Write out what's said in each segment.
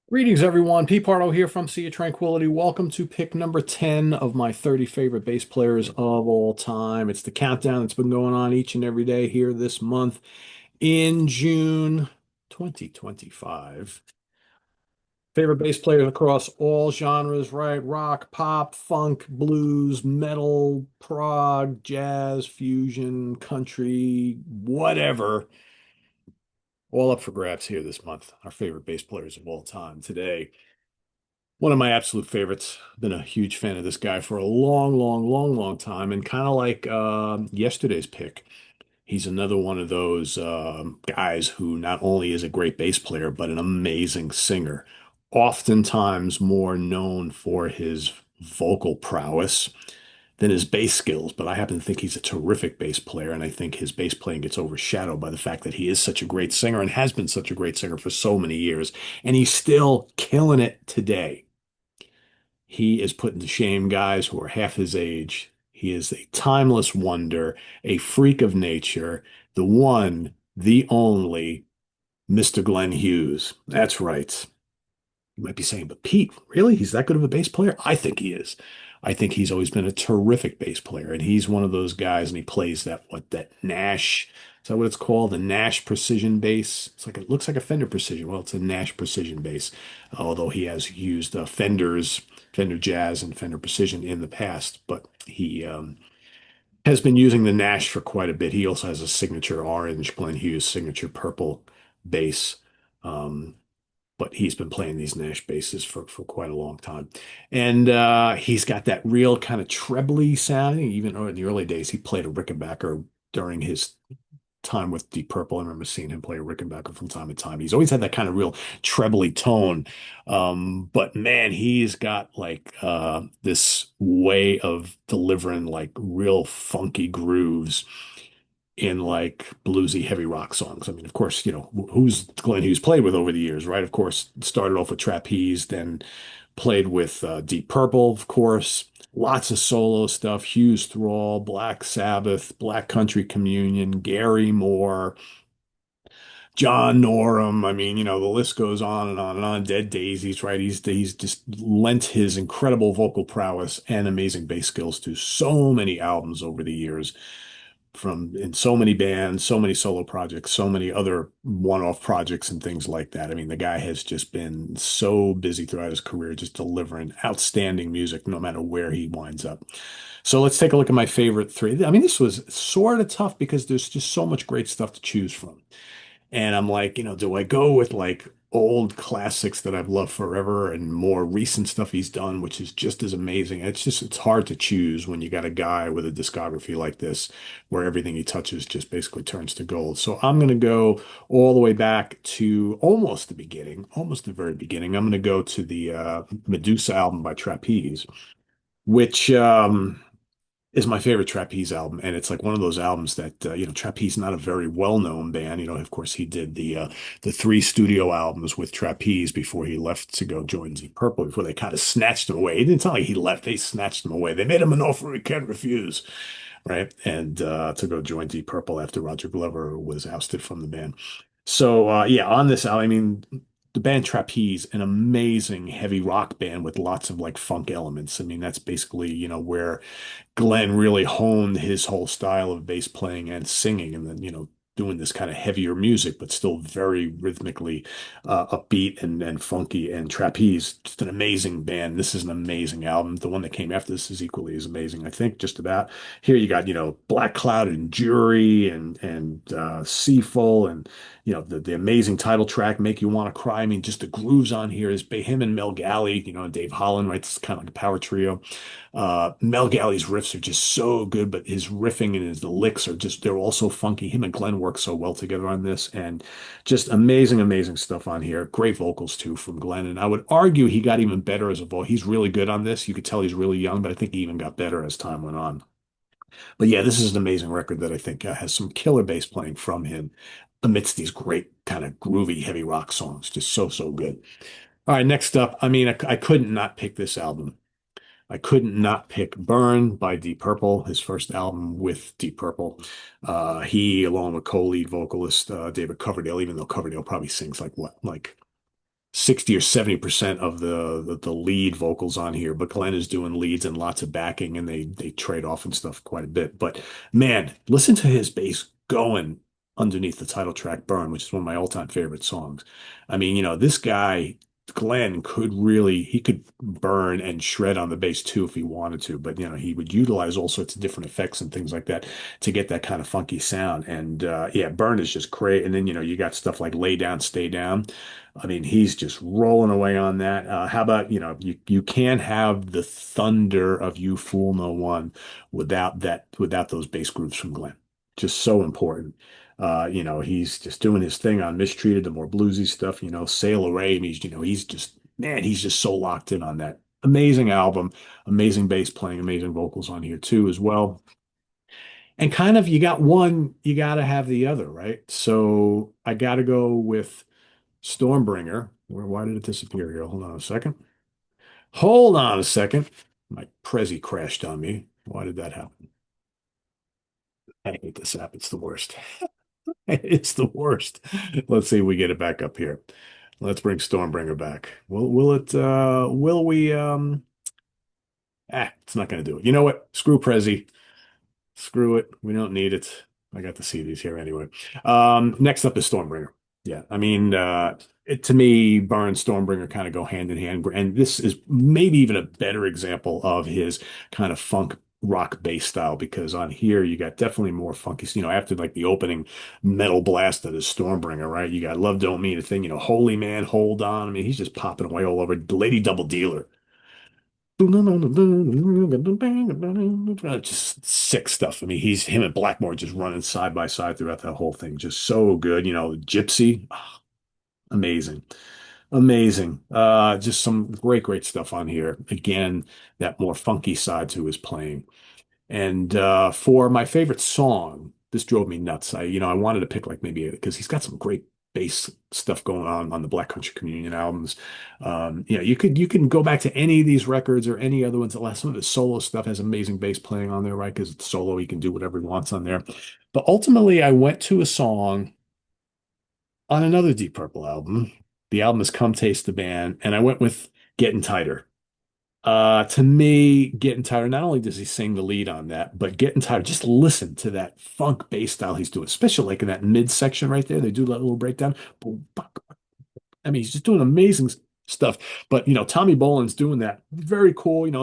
Greetings, everyone. Pete Pardo here from Sea of Tranquility. Welcome to pick number 10 of my 30 favorite bass players of all time. It's the countdown that's been going on each and every day here this month in June 2025. Favorite bass players across all genres, right? Rock, pop, funk, blues, metal, prog, jazz, fusion, country, whatever. All up for grabs here this month. Our favorite bass players of all time today. One of my absolute favorites. Been a huge fan of this guy for a long, long, long, long time. And kind of like yesterday's pick, he's another one of those guys who not only is a great bass player, but an amazing singer. Oftentimes more known for his vocal prowess than his bass skills. But I happen to think he's a terrific bass player. And I think his bass playing gets overshadowed by the fact that he is such a great singer and has been such a great singer for so many years. And he's still killing it today. He is putting to shame guys who are half his age. He is a timeless wonder, a freak of nature, the one, the only Mr. Glenn Hughes. That's right. You might be saying, but Pete, really? He's that good of a bass player? I think he is. I think he's always been a terrific bass player, and he's one of those guys, and he plays that Nash. Is that what it's called? The Nash precision bass. It looks like a Fender precision. Well, it's a Nash precision bass, although he has used Fenders, Fender Jazz, and Fender Precision in the past, but he has been using the Nash for quite a bit. He also has a signature orange, Glenn Hughes signature purple bass. Um, but he's been playing these Nash basses for quite a long time. And he's got that real kind of trebly sound. Even in the early days, he played a Rickenbacker during his time with Deep Purple. I remember seeing him play a Rickenbacker from time to time. He's always had that kind of real trebly tone. But man, he's got like this way of delivering like real funky grooves in like bluesy heavy rock songs. I mean, of course, who's Glenn Hughes played with over the years, right? Of course, started off with Trapeze, then played with Deep Purple, of course. Lots of solo stuff. Hughes Thrall, Black Sabbath, Black Country Communion, Gary Moore, John Norum. I mean, the list goes on and on and on. Dead Daisies, right? He's just lent his incredible vocal prowess and amazing bass skills to so many albums over the years from in so many bands, so many solo projects, so many other one-off projects and things like that. I mean, the guy has just been so busy throughout his career, just delivering outstanding music no matter where he winds up. So let's take a look at my favorite three. I mean, this was sort of tough because there's just so much great stuff to choose from. And I'm like, do I go with like old classics that I've loved forever and more recent stuff he's done, which is just as amazing? It's hard to choose when you got a guy with a discography like this, where everything he touches just basically turns to gold. So I'm going to go all the way back to almost the beginning, almost the very beginning. I'm going to go to the Medusa album by Trapeze, which is my favorite Trapeze album, and it's like one of those albums that Trapeze is not a very well-known band. Of course, he did the three studio albums with Trapeze before he left to go join Deep Purple. Before they kind of snatched him away. It didn't sound like he left; they snatched him away. They made him an offer he can't refuse, right? And to go join Deep Purple after Roger Glover was ousted from the band. So yeah, on this album, I mean, the band Trapeze, an amazing heavy rock band with lots of like funk elements. I mean, that's basically where Glenn really honed his whole style of bass playing and singing, and then, doing this kind of heavier music, but still very rhythmically upbeat and funky. And Trapeze, just an amazing band. This is an amazing album. The one that came after this is equally as amazing, I think, just about. Here you got, Black Cloud and Jury and Seafull and, the amazing title track, Make You Want to Cry. I mean, just the grooves on here is him and Mel Galley, and Dave Holland, right? It's kind of like a power trio. Mel Galley's riffs are just so good, but his riffing and the licks they're all so funky. Him and Glenn work so well together on this, and just amazing, amazing stuff on here. Great vocals too from Glenn. And I would argue he got even better as a vocal. He's really good on this. You could tell he's really young, but I think he even got better as time went on. But yeah, this is an amazing record that I think has some killer bass playing from him amidst these great kind of groovy, heavy rock songs. Just so, so good. All right, next up, I mean, I couldn't not pick this album. I couldn't not pick Burn by Deep Purple, his first album with Deep Purple. He, along with co-lead vocalist David Coverdale, even though Coverdale probably sings like what, like 60 or 70% of the lead vocals on here, but Glenn is doing leads and lots of backing, and they trade off and stuff quite a bit. But man, listen to his bass going underneath the title track Burn, which is one of my all-time favorite songs. I mean, this guy, Glenn, he could burn and shred on the bass too if he wanted to, but he would utilize all sorts of different effects and things like that to get that kind of funky sound. And yeah, Burn is just great. And then you got stuff like Lay Down, Stay Down. I mean, he's just rolling away on that. How about, you can't have the thunder of You Fool No One without those bass grooves from Glenn. Just so important. He's just doing his thing on Mistreated, the more bluesy stuff, Sail Away. And he's just, man, he's just so locked in on that. Amazing album, amazing bass playing, amazing vocals on here too, as well. And kind of, you got one, you got to have the other, right? So I got to go with Stormbringer. Why did it disappear here? Hold on a second. Hold on a second. My Prezi crashed on me. Why did that happen? I hate this app. It's the worst. It's the worst. Let's see if we get it back up here. Let's bring Stormbringer back. Will we it's not gonna do it. You know what? Screw Prezi. Screw it. We don't need it. I got the CDs here anyway. Next up is Stormbringer. Yeah, I mean, to me, Burn and Stormbringer kind of go hand in hand, and this is maybe even a better example of his kind of funk rock bass style because on here you got definitely more funky. After like the opening metal blast of the Stormbringer, right? You got Love Don't Mean a Thing. Holy Man, Hold On. I mean, he's just popping away all over. Lady Double Dealer. Just sick stuff. I mean, him and Blackmore just running side by side throughout that whole thing. Just so good. Gypsy, amazing, amazing. Just some great, great stuff on here. Again, that more funky side to his playing. And for my favorite song, this drove me nuts. I wanted to pick like maybe because he's got some great bass stuff going on the Black Country Communion albums. You can go back to any of these records or any other ones. Some of his solo stuff has amazing bass playing on there, right? Because it's solo, he can do whatever he wants on there. But ultimately, I went to a song on another Deep Purple album. The album is Come Taste the Band, and I went with Getting Tighter. To me, Getting Tighter, not only does he sing the lead on that, but Getting Tighter, just listen to that funk bass style he's doing, especially like in that mid section right there. They do that little breakdown. I mean, he's just doing amazing stuff. But Tommy Bolin's doing that very cool, and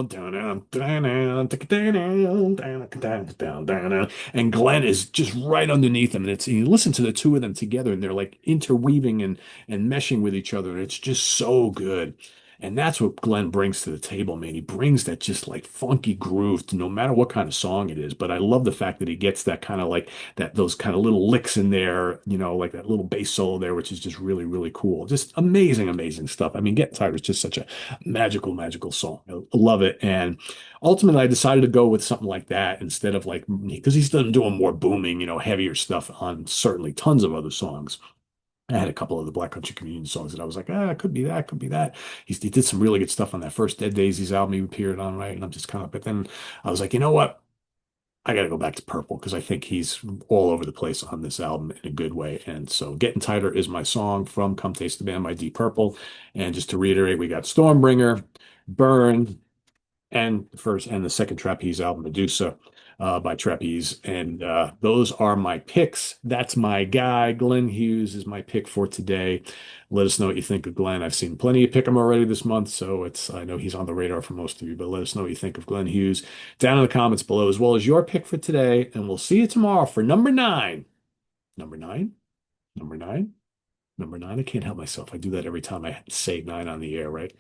Glenn is just right underneath him. And you listen to the two of them together, and they're like interweaving and meshing with each other. And it's just so good. And that's what Glenn brings to the table, man. He brings that just like funky groove to no matter what kind of song it is. But I love the fact that he gets that kind of like those kind of little licks in there, like that little bass solo there, which is just really, really cool. Just amazing, amazing stuff. I mean, Get Tired is just such a magical, magical song. I love it. And ultimately, I decided to go with something like that instead of like, because he's done doing more booming, heavier stuff on certainly tons of other songs. I had a couple of the Black Country Communion songs that I was like, it could be that, could be that. He did some really good stuff on that first Dead Daisies album he appeared on, right? And I'm just kind of, but then I was like, you know what? I got to go back to Purple because I think he's all over the place on this album in a good way. And so Getting Tighter is my song from Come Taste the Band by Deep Purple. And just to reiterate, we got Stormbringer, Burn, and the second Trapeze album, Medusa, by Trapeze. And those are my picks. That's my guy. Glenn Hughes is my pick for today. Let us know what you think of Glenn. I've seen plenty of pick him already this month, so I know he's on the radar for most of you, but let us know what you think of Glenn Hughes down in the comments below, as well as your pick for today. And we'll see you tomorrow for number nine. Number nine? Number nine? Number nine. I can't help myself. I do that every time I say nine on the air, right?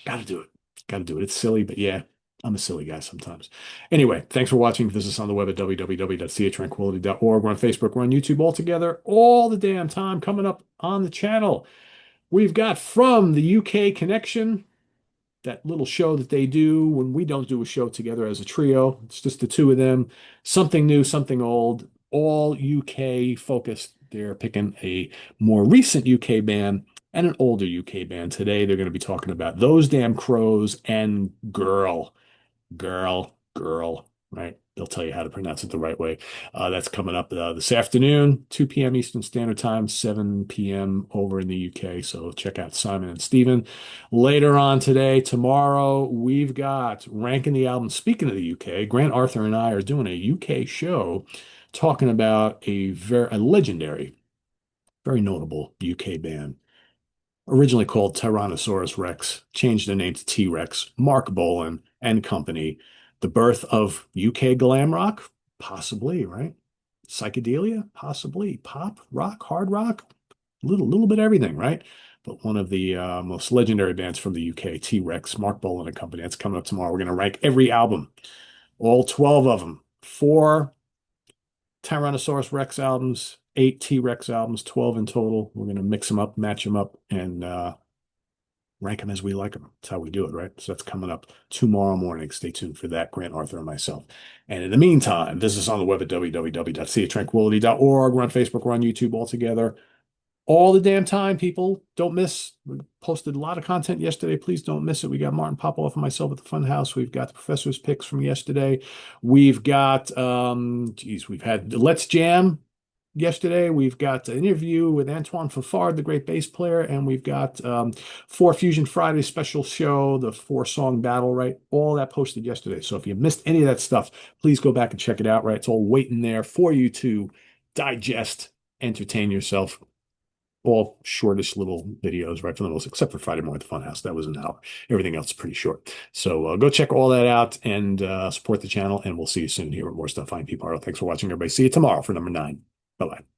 Gotta do it. Gotta do it. It's silly, but yeah, I'm a silly guy sometimes. Anyway, thanks for watching. Visit us on the web at www.seatranquility.org. We're on Facebook. We're on YouTube all together all the damn time. Coming up on the channel, we've got From the UK Connection, that little show that they do when we don't do a show together as a trio. It's just the two of them. Something new, something old, all UK focused. They're picking a more recent UK band and an older UK band. Today, they're going to be talking about Those Damn Crows and Girl, Girl, Girl. right? They'll tell you how to pronounce it the right way. That's coming up this afternoon, 2 p.m. Eastern Standard Time, 7 p.m. over in the UK. So check out Simon and Steven. Later on today, tomorrow, we've got ranking the album. Speaking of the UK, Grant Arthur and I are doing a UK show talking about a legendary, very notable UK band originally called Tyrannosaurus Rex, changed the name to T-Rex, Mark Bolan and company. The birth of UK glam rock? Possibly, right? Psychedelia? Possibly. Pop, rock, hard rock? Little bit of everything, right? But one of the most legendary bands from the UK, T-Rex, Mark Bolan and company. That's coming up tomorrow. We're going to rank every album, all 12 of them. Four Tyrannosaurus Rex albums, eight T-Rex albums, 12 in total. We're going to mix them up, match them up, and rank them as we like them. That's how we do it, right? So that's coming up tomorrow morning. Stay tuned for that, Grant Arthur and myself. And in the meantime, visit us on the web at www.seatranquility.org. We're on Facebook, we're on YouTube all together. All the damn time, people. Don't miss. We posted a lot of content yesterday. Please don't miss it. We got Martin Popoff and myself at the Funhouse. We've got the professor's picks from yesterday. We've got, we've had Let's Jam yesterday. We've got an interview with Antoine Fafard, the great bass player, and we've got Four Fusion Friday special show, the four-song battle, right? All that posted yesterday. So if you missed any of that stuff, please go back and check it out, right? It's all waiting there for you to digest, entertain yourself. All shortish little videos, right, for the most, except for Friday morning at the Funhouse. That was an hour. Everything else is pretty short. So go check all that out and support the channel, and we'll see you soon here with more stuff. I'm Pete Pardo. Thanks for watching, everybody. See you tomorrow for number 9. Bye-bye.